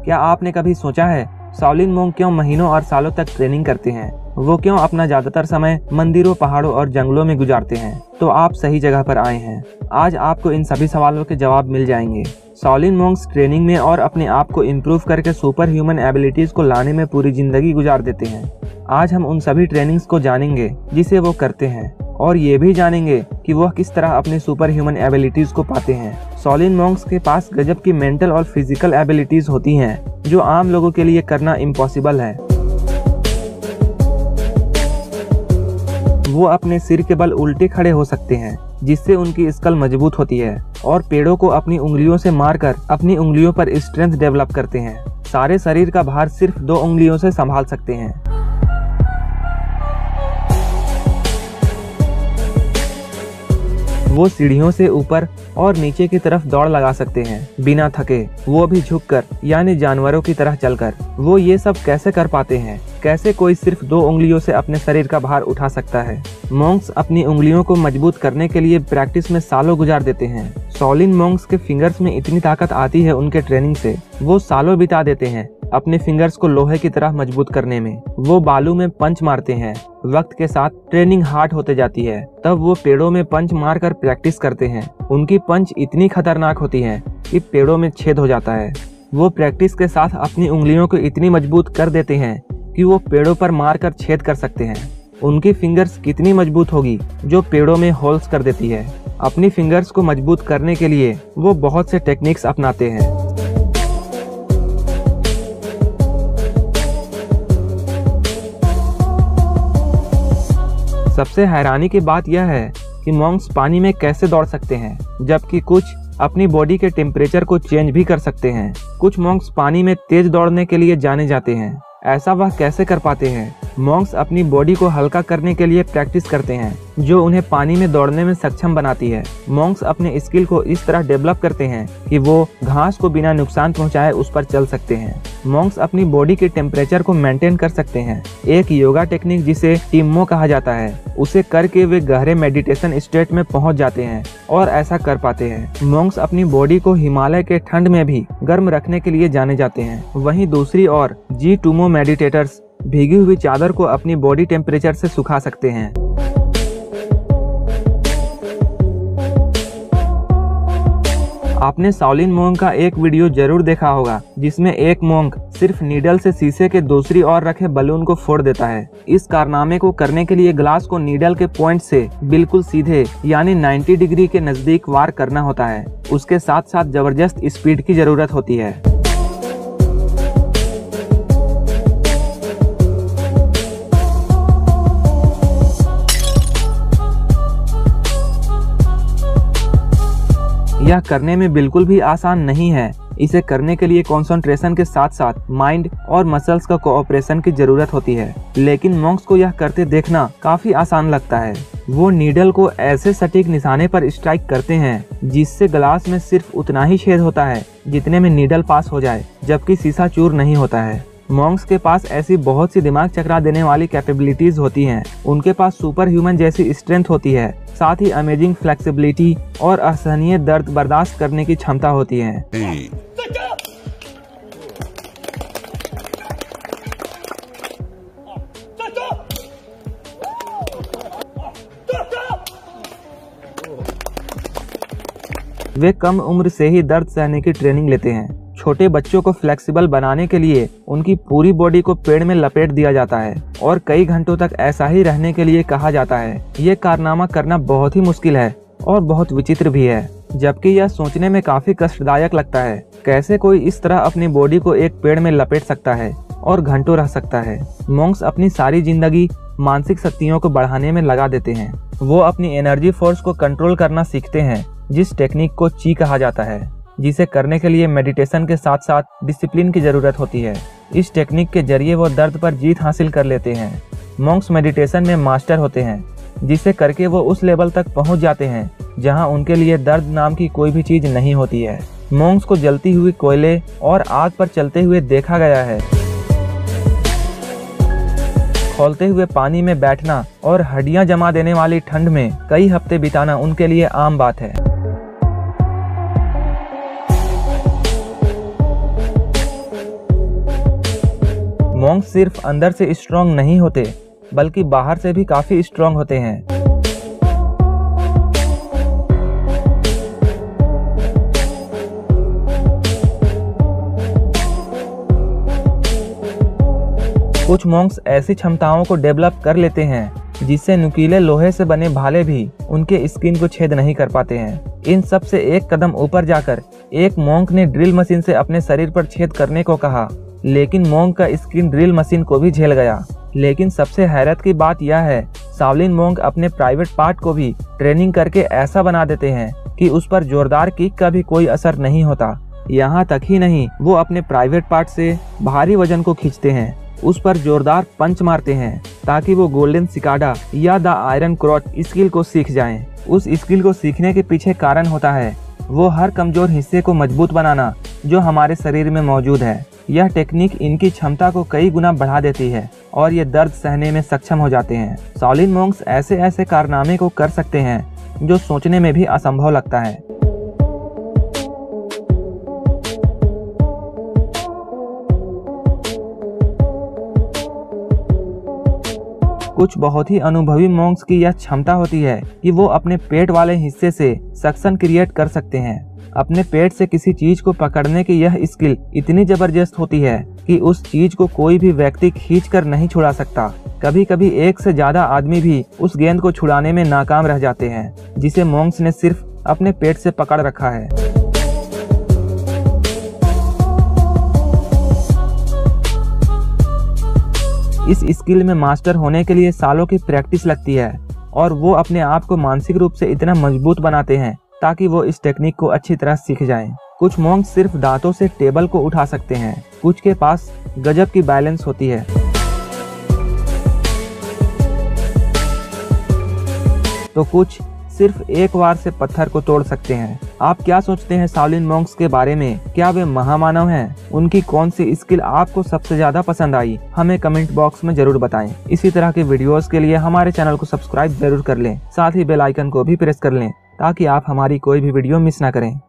क्या आपने कभी सोचा है शाओलिन मोंग क्यों महीनों और सालों तक ट्रेनिंग करते हैं? वो क्यों अपना ज्यादातर समय मंदिरों, पहाड़ों और जंगलों में गुजारते हैं? तो आप सही जगह पर आए हैं। आज आपको इन सभी सवालों के जवाब मिल जाएंगे। शाओलिन मोंग्स ट्रेनिंग में और अपने आप को इम्प्रूव करके सुपर ह्यूमन एबिलिटीज को लाने में पूरी जिंदगी गुजार देते हैं। आज हम उन सभी ट्रेनिंग्स को जानेंगे जिसे वो करते हैं, और ये भी जानेंगे कि वह किस तरह अपनी सुपर ह्यूमन एबिलिटीज को पाते हैं। शाओलिन मोंग्स के पास गजब की मेंटल और फिजिकल एबिलिटीज होती हैं जो आम लोगों के लिए करना इम्पॉसिबल है। वो अपने सिर के बल उल्टे खड़े हो सकते हैं, जिससे उनकी स्कल मजबूत होती है, और पेड़ों को अपनी उंगलियों से मारकर अपनी उंगलियों पर स्ट्रेंथ डेवलप करते हैं। सारे शरीर का भार सिर्फ 2 उंगलियों से संभाल सकते हैं। वो सीढ़ियों से ऊपर और नीचे की तरफ दौड़ लगा सकते हैं बिना थके, वो भी झुककर, यानी जानवरों की तरह चलकर। वो ये सब कैसे कर पाते हैं? कैसे कोई सिर्फ 2 उंगलियों से अपने शरीर का भार उठा सकता है? मोंग्स अपनी उंगलियों को मजबूत करने के लिए प्रैक्टिस में सालों गुजार देते हैं। शाओलिन मोंग्स के फिंगर्स में इतनी ताकत आती है उनके ट्रेनिंग से, वो सालों बिता देते हैं अपने फिंगर्स को लोहे की तरह मजबूत करने में। वो बालू में पंच मारते हैं। वक्त के साथ ट्रेनिंग हार्ड होते जाती है, तब वो पेड़ों में पंच मारकर प्रैक्टिस करते हैं। उनकी पंच इतनी खतरनाक होती है कि पेड़ों में छेद हो जाता है। वो प्रैक्टिस के साथ अपनी उंगलियों को इतनी मजबूत कर देते हैं कि वो पेड़ों पर मारकर छेद कर सकते हैं। उनकी फिंगर्स कितनी मजबूत होगी जो पेड़ों में होल्स कर देती है। अपनी फिंगर्स को मजबूत करने के लिए वो बहुत से टेक्निक्स अपनाते हैं। सबसे हैरानी की बात यह है कि मोंग्स पानी में कैसे दौड़ सकते हैं, जबकि कुछ अपनी बॉडी के टेम्परेचर को चेंज भी कर सकते हैं। कुछ मोंग्स पानी में तेज दौड़ने के लिए जाने जाते हैं। ऐसा वह कैसे कर पाते हैं? मोंग्स अपनी बॉडी को हल्का करने के लिए प्रैक्टिस करते हैं, जो उन्हें पानी में दौड़ने में सक्षम बनाती है। मोंग्स अपने स्किल को इस तरह डेवलप करते हैं कि वो घास को बिना नुकसान पहुंचाए उस पर चल सकते हैं। मोंग्स अपनी बॉडी के टेम्परेचर को मेंटेन कर सकते हैं। एक योगा टेक्निक जिसे टिम्मो कहा जाता है, उसे करके वे गहरे मेडिटेशन स्टेट में पहुंच जाते हैं और ऐसा कर पाते हैं। मोंग्स अपनी बॉडी को हिमालय के ठंड में भी गर्म रखने के लिए जाने जाते हैं। वहीं दूसरी ओर जी-टूमो मेडिटेटर्स भीगी हुई चादर को अपनी बॉडी टेम्परेचर से सुखा सकते हैं। आपने शाओलिन मोंग का एक वीडियो जरूर देखा होगा जिसमें एक मोंग सिर्फ नीडल से शीशे के दूसरी ओर रखे बलून को फोड़ देता है। इस कारनामे को करने के लिए ग्लास को नीडल के पॉइंट से बिल्कुल सीधे यानी 90 डिग्री के नजदीक वार करना होता है। उसके साथ साथ जबरदस्त स्पीड की जरूरत होती है। यह करने में बिल्कुल भी आसान नहीं है। इसे करने के लिए कंसंट्रेशन के साथ साथ माइंड और मसल्स का कोऑपरेशन की जरूरत होती है। लेकिन मोंग्स को यह करते देखना काफी आसान लगता है। वो नीडल को ऐसे सटीक निशाने पर स्ट्राइक करते हैं जिससे ग्लास में सिर्फ उतना ही छेद होता है जितने में नीडल पास हो जाए, जबकि शीशा चूर नहीं होता है। मोंग्स के पास ऐसी बहुत सी दिमाग चकरा देने वाली कैपेबिलिटीज होती हैं। उनके पास सुपर ह्यूमन जैसी स्ट्रेंथ होती है, साथ ही अमेजिंग फ्लेक्सिबिलिटी और असहनीय दर्द बर्दाश्त करने की क्षमता होती है। वे कम उम्र से ही दर्द सहने की ट्रेनिंग लेते हैं। छोटे बच्चों को फ्लेक्सिबल बनाने के लिए उनकी पूरी बॉडी को पेड़ में लपेट दिया जाता है और कई घंटों तक ऐसा ही रहने के लिए कहा जाता है। ये कारनामा करना बहुत ही मुश्किल है और बहुत विचित्र भी है, जबकि यह सोचने में काफी कष्टदायक लगता है। कैसे कोई इस तरह अपनी बॉडी को एक पेड़ में लपेट सकता है और घंटों रह सकता है? मोंग्स अपनी सारी जिंदगी मानसिक शक्तियों को बढ़ाने में लगा देते हैं। वो अपनी एनर्जी फोर्स को कंट्रोल करना सीखते हैं, जिस टेक्निक को ची कहा जाता है, जिसे करने के लिए मेडिटेशन के साथ साथ डिसिप्लिन की जरूरत होती है। इस टेक्निक के जरिए वो दर्द पर जीत हासिल कर लेते हैं। मोंग्स मेडिटेशन में मास्टर होते हैं, जिसे करके वो उस लेवल तक पहुंच जाते हैं जहां उनके लिए दर्द नाम की कोई भी चीज नहीं होती है। मोंग्स को जलती हुई कोयले और आग पर चलते हुए देखा गया है। खौलते हुए पानी में बैठना और हड्डियां जमा देने वाली ठंड में कई हफ्ते बिताना उनके लिए आम बात है। मॉन्क सिर्फ अंदर से स्ट्रॉन्ग नहीं होते बल्कि बाहर से भी काफी स्ट्रॉन्ग होते हैं। कुछ मॉन्क्स ऐसी क्षमताओं को डेवलप कर लेते हैं जिससे नुकीले लोहे से बने भाले भी उनके स्किन को छेद नहीं कर पाते हैं। इन सब से एक कदम ऊपर जाकर एक मॉन्क ने ड्रिल मशीन से अपने शरीर पर छेद करने को कहा, लेकिन मॉन्क का स्किन ड्रिल मशीन को भी झेल गया। लेकिन सबसे हैरत की बात यह है, शाओलिन मॉन्क अपने प्राइवेट पार्ट को भी ट्रेनिंग करके ऐसा बना देते हैं कि उस पर जोरदार किक का भी कोई असर नहीं होता। यहाँ तक ही नहीं, वो अपने प्राइवेट पार्ट से भारी वजन को खींचते हैं, उस पर जोरदार पंच मारते हैं ताकि वो गोल्डन सिकाडा या द आयरन क्रॉच स्किल को सीख जाएं। उस स्किल को सीखने के पीछे कारण होता है वो हर कमजोर हिस्से को मजबूत बनाना जो हमारे शरीर में मौजूद है। यह टेक्निक इनकी क्षमता को कई गुना बढ़ा देती है और ये दर्द सहने में सक्षम हो जाते हैं। शाओलिन मॉन्क्स ऐसे ऐसे कारनामे को कर सकते हैं जो सोचने में भी असंभव लगता है। कुछ बहुत ही अनुभवी मॉन्क्स की यह क्षमता होती है कि वो अपने पेट वाले हिस्से से सक्शन क्रिएट कर सकते हैं। अपने पेट से किसी चीज को पकड़ने की यह स्किल इतनी जबरदस्त होती है कि उस चीज को कोई भी व्यक्ति खींचकर नहीं छुड़ा सकता। कभी कभी एक से ज्यादा आदमी भी उस गेंद को छुड़ाने में नाकाम रह जाते हैं जिसे मॉन्क्स ने सिर्फ अपने पेट से पकड़ रखा है। इस स्किल में मास्टर होने के लिए सालों की प्रैक्टिस लगती है और वो अपने आप को मानसिक रूप से इतना मजबूत बनाते हैं ताकि वो इस टेक्निक को अच्छी तरह सीख जाएं। कुछ मॉन्क सिर्फ दांतों से टेबल को उठा सकते हैं, कुछ के पास गजब की बैलेंस होती है तो कुछ सिर्फ एक बार से पत्थर को तोड़ सकते हैं। आप क्या सोचते हैं शाओलिन मॉन्क्स के बारे में? क्या वे महामानव हैं? उनकी कौन सी स्किल आपको सबसे ज्यादा पसंद आई? हमें कमेंट बॉक्स में जरूर बताएं। इसी तरह के वीडियोस के लिए हमारे चैनल को सब्सक्राइब जरूर कर लें, साथ ही बेल आइकन को भी प्रेस कर लें ताकि आप हमारी कोई भी वीडियो मिस ना करें।